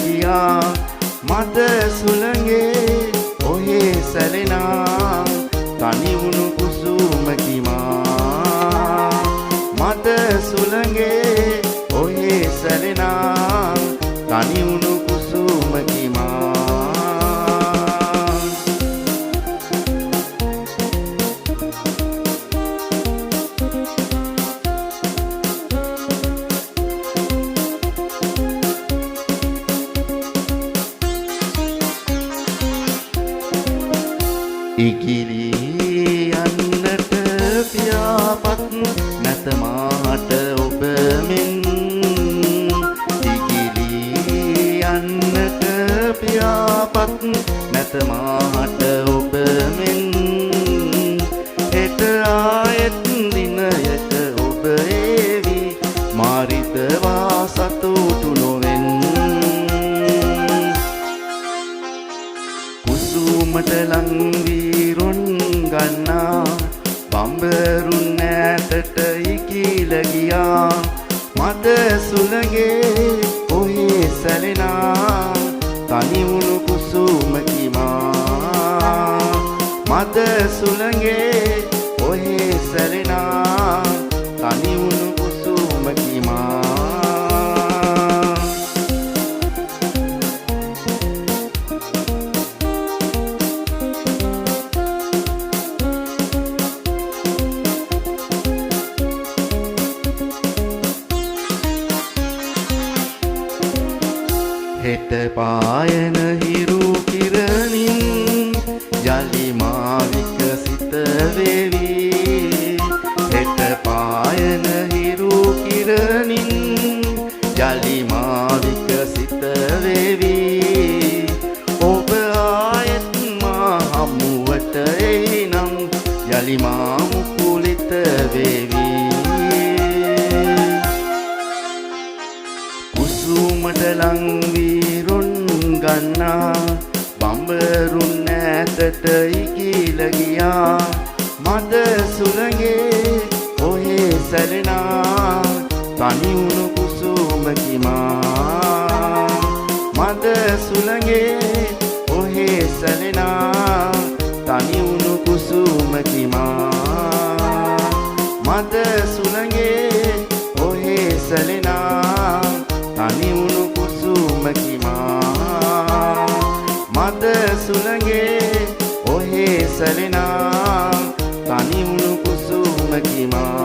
ගියා මද සුළඟේ ඔහේ සැලෙනා තනි වුණු කුසුමකි මා මද සුළඟේ ඔහේ සැලෙනා තනි වුණු කුසුමකි මා ඉකිලි යන්නට පියාපත් නැත මාට ඔබ මෙන් ඉකිලි යන්නට පියාපත් නැත මාට ඔබ මෙන් හෙට ආයෙත් දිනයට ඔබ ඒවි මාරිතවා සතුටු නොවෙන් කුසුමට ලංවි ගන්නා බම්බරුන් ඈතට ඉකිල ගියා මද සුළඟේ ඔහේ සැලෙනා තනි වුණු කුසුමකි මා මද සුළඟේ ඔහේ සැලෙනා තනි වුණු කුසුමකි මා හෙට පායන හිරු කිරණින් යලි මා විකසිත වේවි හෙට පායන හිරු කිරණින් යලි මා විකසිත වේවි ඔබ ආයෙත් මා හමුවට එයිනම් යලි මා මුකුලිත වේවි කුසුමට ලංවි ගන්නා බම්බරුන් ඈතට ඉකිල ගියා මද සුළඟේ ඔහේ සැලෙනා තනි වුණු කුසුමකි මා මද සුළඟේ ඔහේ සැලෙනා තනි වුණු කුසුමකි මා මද සුළඟේ ඔහේ සැලෙනා තනි වුණු කුසුමකි මා මද සුළඟේ ඔහේ සැලෙනා තනි වුණු කුසුමකි මා